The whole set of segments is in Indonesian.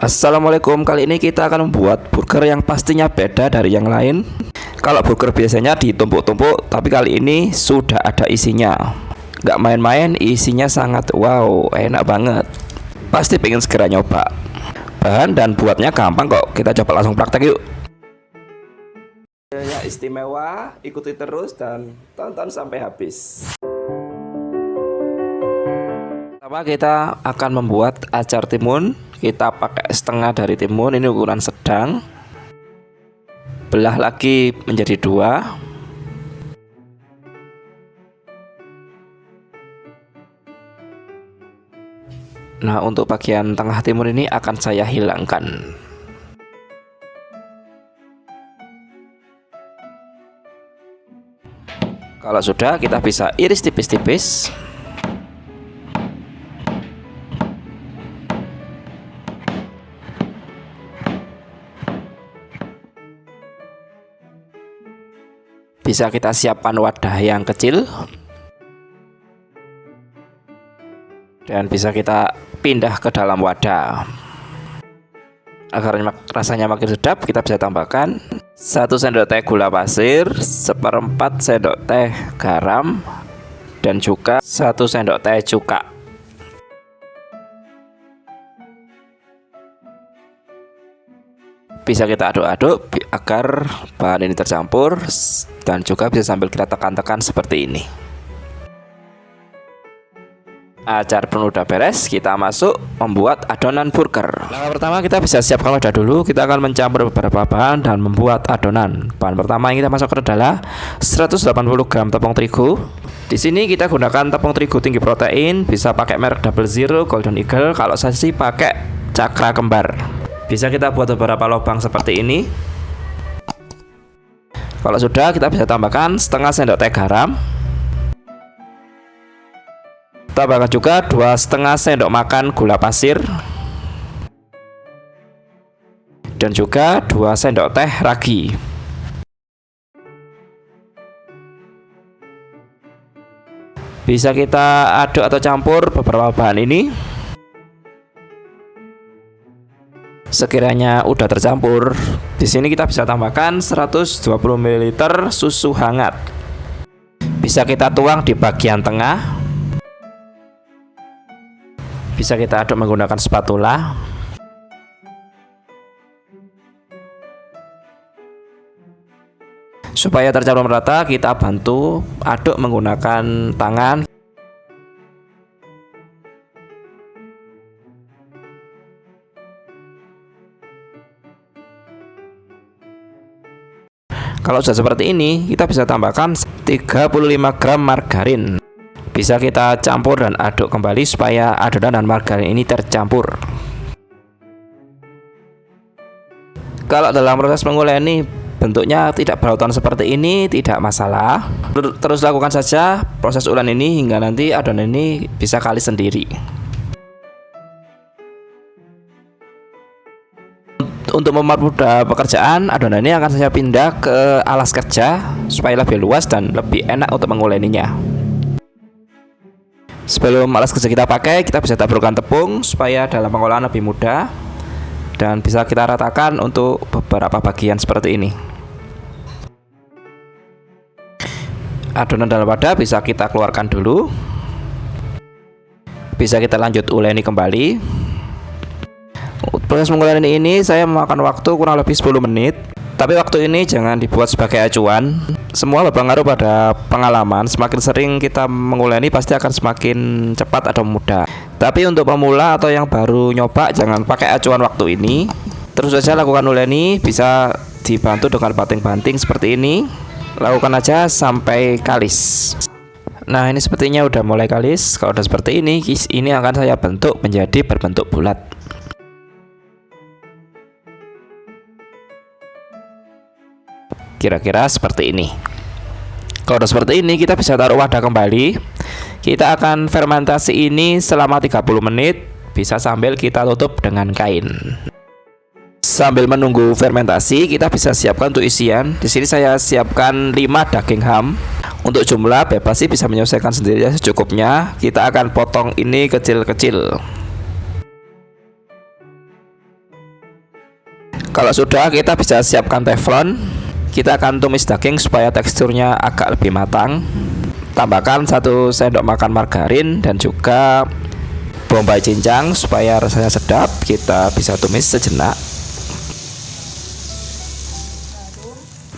Assalamualaikum, kali ini kita akan membuat burger yang pastinya beda dari yang lain. Kalau burger biasanya ditumpuk-tumpuk, tapi kali ini sudah ada isinya. Gak main-main, isinya sangat wow, enak banget. Pasti pengen segera nyoba. Bahan dan buatnya gampang kok, kita coba langsung praktek yuk. Ya istimewa, ikuti terus dan tonton sampai habis. Pertama kita akan membuat acar timun. Kita pakai setengah dari timun, ini ukuran sedang. Belah lagi menjadi dua. Nah, untuk bagian tengah timun ini akan saya hilangkan. Kalau sudah, kita bisa iris tipis-tipis. Bisa kita siapkan wadah yang kecil dan bisa kita pindah ke dalam wadah. Agar rasanya makin sedap, kita bisa tambahkan 1 sendok teh gula pasir, 1/4 sendok teh garam, dan juga 1 sendok teh cuka. Bisa kita aduk-aduk agar bahan ini tercampur, dan juga bisa sambil kita tekan-tekan seperti ini. Acar pun udah beres, kita masuk membuat adonan burger. Langkah pertama kita bisa siapkan wadah dulu. Kita akan mencampur beberapa bahan dan membuat adonan. Bahan pertama yang kita masukkan adalah 180 gram tepung terigu. Di sini kita gunakan tepung terigu tinggi protein, bisa pakai merek Double Zero, Golden Eagle. Kalau saya sih pakai Cakra Kembar. Bisa kita buat beberapa lubang seperti ini. Kalau sudah, kita bisa tambahkan setengah sendok teh garam. Tambahkan juga 2,5 sendok makan gula pasir. Dan juga 2 sendok teh ragi. Bisa kita aduk atau campur beberapa bahan ini. Sekiranya udah tercampur, di sini kita bisa tambahkan 120 ml susu hangat. Bisa kita tuang di bagian tengah. Bisa kita aduk menggunakan spatula. Supaya tercampur merata, kita bantu aduk menggunakan tangan. Kalau sudah seperti ini, kita bisa tambahkan 35 gram margarin. Bisa kita campur dan aduk kembali supaya adonan dan margarin ini tercampur. Kalau dalam proses menguleni bentuknya tidak berautan seperti ini, tidak masalah. Terus lakukan saja proses ulen ini hingga nanti adonan ini bisa kalis sendiri. Untuk mempermudah pekerjaan, adonan ini akan saya pindah ke alas kerja supaya lebih luas dan lebih enak untuk menguleninya. Sebelum alas kerja kita pakai, kita bisa taburkan tepung supaya dalam pengolahan lebih mudah, dan bisa kita ratakan untuk beberapa bagian seperti ini. Adonan dalam wadah bisa kita keluarkan dulu. Bisa kita lanjut uleni kembali. Proses menguleni ini saya memakan waktu kurang lebih 10 menit. Tapi waktu ini jangan dibuat sebagai acuan. Semua berpengaruh pada pengalaman. Semakin sering kita menguleni pasti akan semakin cepat atau mudah. Tapi untuk pemula atau yang baru nyoba, jangan pakai acuan waktu ini. Terus saja lakukan uleni, bisa dibantu dengan banting-banting seperti ini. Lakukan aja sampai kalis. Nah, ini sepertinya udah mulai kalis. Kalau udah seperti ini akan saya bentuk menjadi berbentuk bulat. Kira-kira seperti ini. Kalau udah seperti ini, kita bisa taruh wadah kembali. Kita akan fermentasi ini selama 30 menit. Bisa sambil kita tutup dengan kain. Sambil menunggu fermentasi, kita bisa siapkan untuk isian. Di sini saya siapkan 5 daging ham. Untuk jumlah bebas sih, bisa menyesuaikan sendiri secukupnya. Kita akan potong ini kecil-kecil. Kalau sudah, kita bisa siapkan teflon. Kita akan tumis daging supaya teksturnya agak lebih matang. Tambahkan 1 sendok makan margarin dan juga bombay cincang supaya rasanya sedap. Kita bisa tumis sejenak.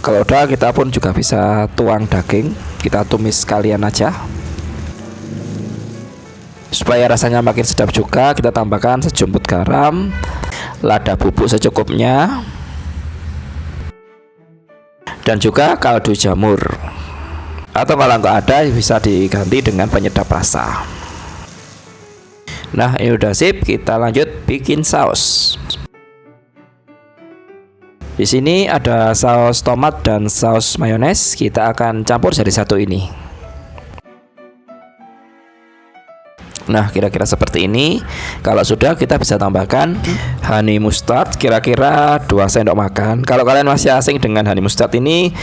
Kalau udah, kita pun juga bisa tuang daging. Kita tumis sekalian aja. Supaya rasanya makin sedap juga, kita tambahkan sejumput garam, lada bubuk secukupnya, dan juga kaldu jamur. Atau kalau nggak ada, bisa diganti dengan penyedap rasa. Nah, ini udah sip. Kita lanjut bikin saus. Di sini ada saus tomat dan saus mayones. Kita akan campur jadi satu ini. Nah, kira-kira seperti ini. Kalau sudah, kita bisa tambahkan honey mustard kira-kira 2 sendok makan. Kalau kalian masih asing dengan honey mustard ini,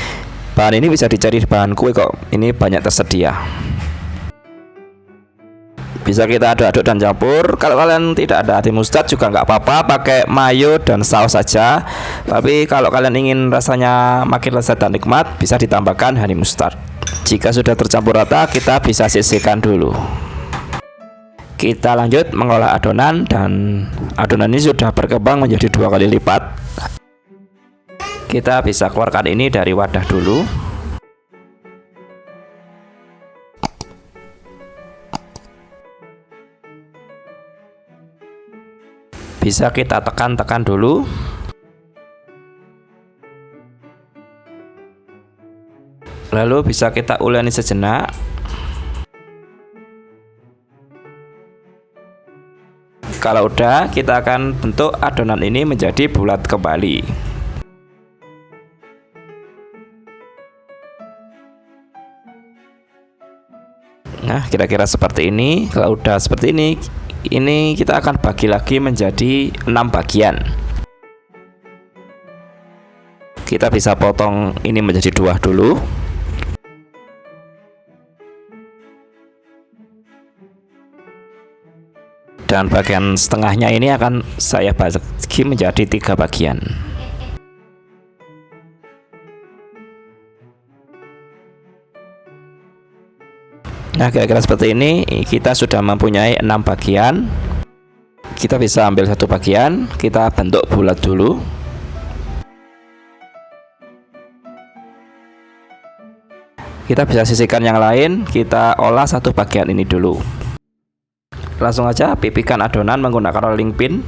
bahan ini bisa dicari di bahan kue kok. Ini banyak tersedia. Bisa kita aduk-aduk dan campur. Kalau kalian tidak ada honey mustard juga nggak apa-apa, pakai mayo dan saus saja. Tapi kalau kalian ingin rasanya makin lezat dan nikmat, bisa ditambahkan honey mustard. Jika sudah tercampur rata, kita bisa sisihkan dulu. Kita lanjut mengolah adonan, dan adonan ini sudah berkembang menjadi 2 kali lipat. Kita bisa keluarkan ini dari wadah dulu. Bisa kita tekan-tekan dulu. Lalu bisa kita uleni sejenak. Kalau udah, kita akan bentuk adonan ini menjadi bulat kembali. Nah, kira-kira seperti ini. Kalau udah seperti ini kita akan bagi lagi menjadi 6 bagian. Kita bisa potong ini menjadi 2 dulu. Dan bagian setengahnya ini akan saya bagi menjadi 3 bagian. Nah, kira-kira seperti ini. Kita sudah mempunyai 6 bagian. Kita bisa ambil 1 bagian, kita bentuk bulat dulu. Kita bisa sisihkan yang lain. Kita olah 1 bagian ini dulu. Langsung aja pipihkan adonan menggunakan rolling pin.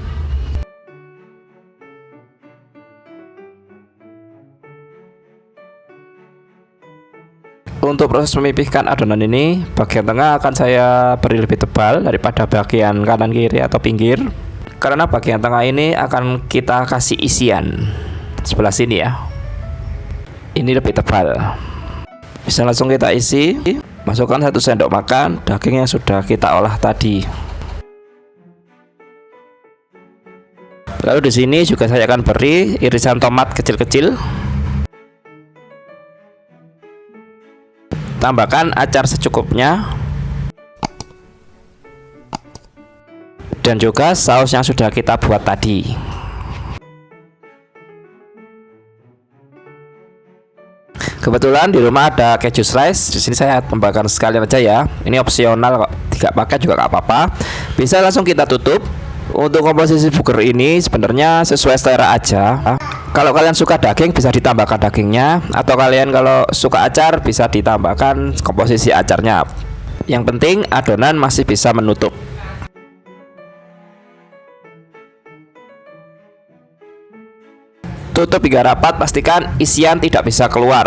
Untuk proses memipihkan adonan ini, bagian tengah akan saya beri lebih tebal daripada bagian kanan kiri atau pinggir. Karena bagian tengah ini akan kita kasih isian. Sebelah sini ya. Ini lebih tebal. Bisa langsung kita isi. Masukkan 1 sendok makan daging yang sudah kita olah tadi. Lalu di sini juga saya akan beri irisan tomat kecil-kecil. Tambahkan acar secukupnya. Dan juga saus yang sudah kita buat tadi. Kebetulan di rumah ada keju slice. Di sini saya tambahkan sekalian aja ya. Ini opsional kok. Tidak pakai juga nggak apa-apa. Bisa langsung kita tutup. Untuk komposisi burger ini sebenarnya sesuai selera aja. Kalau kalian suka daging bisa ditambahkan dagingnya, atau kalian kalau suka acar bisa ditambahkan komposisi acarnya. Yang penting adonan masih bisa menutup. Tutup hingga rapat, pastikan isian tidak bisa keluar.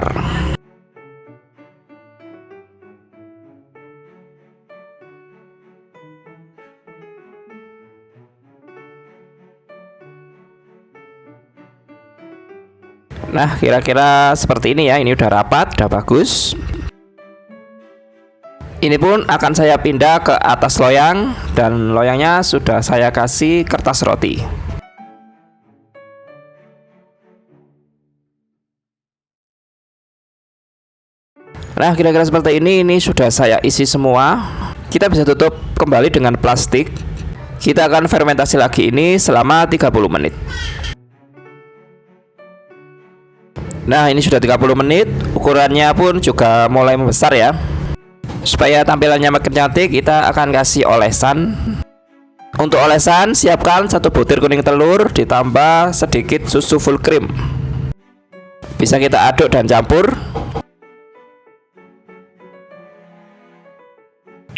Nah, kira-kira seperti ini ya. Ini udah rapat, udah bagus. Ini pun akan saya pindah ke atas loyang, dan loyangnya sudah saya kasih kertas roti. Nah, kira-kira seperti ini sudah saya isi semua. Kita bisa tutup kembali dengan plastik. Kita akan fermentasi lagi ini selama 30 menit. Nah, ini sudah 30 menit. Ukurannya pun juga mulai membesar ya. Supaya tampilannya makin cantik, kita akan kasih olesan. Untuk olesan, siapkan 1 butir kuning telur ditambah sedikit susu full cream. Bisa kita aduk dan campur.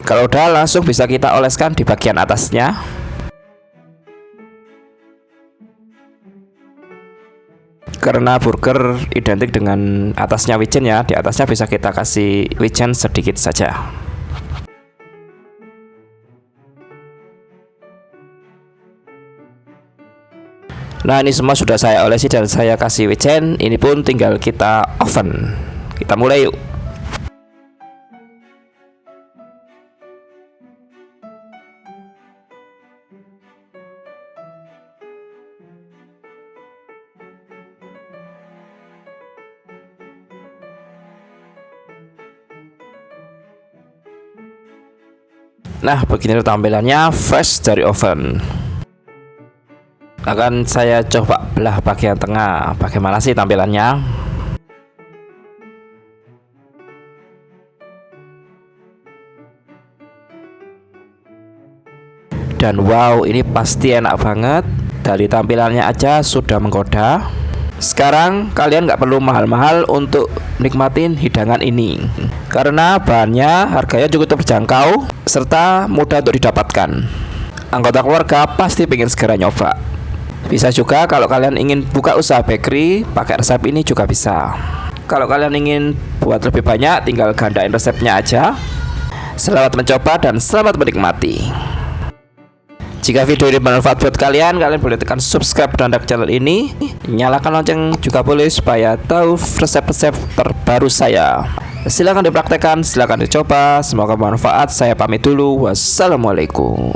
Kalau udah, langsung bisa kita oleskan di bagian atasnya. Karena burger identik dengan atasnya wijen ya, di atasnya bisa kita kasih wijen sedikit saja. Nah, ini semua sudah saya olesi dan saya kasih wijen. Ini pun tinggal kita oven. Kita mulai yuk. Nah, begini tampilannya fresh dari oven. Akan saya coba belah bagian tengah. Bagaimana sih tampilannya? Dan wow, ini pasti enak banget. Dari tampilannya aja sudah menggoda. Sekarang kalian nggak perlu mahal-mahal untuk nikmatin hidangan ini, karena bahannya harganya cukup terjangkau serta mudah untuk didapatkan. Anggota keluarga pasti pengen segera nyoba. Bisa juga kalau kalian ingin buka usaha bakery, pakai resep ini juga bisa. Kalau kalian ingin buat lebih banyak, tinggal gandain resepnya aja. Selamat mencoba dan selamat menikmati. Jika video ini bermanfaat buat kalian boleh tekan subscribe dan like channel ini. Nyalakan lonceng juga boleh supaya tahu resep-resep terbaru saya. Silahkan dipraktekkan, silahkan dicoba. Semoga bermanfaat. Saya pamit dulu. Wassalamualaikum.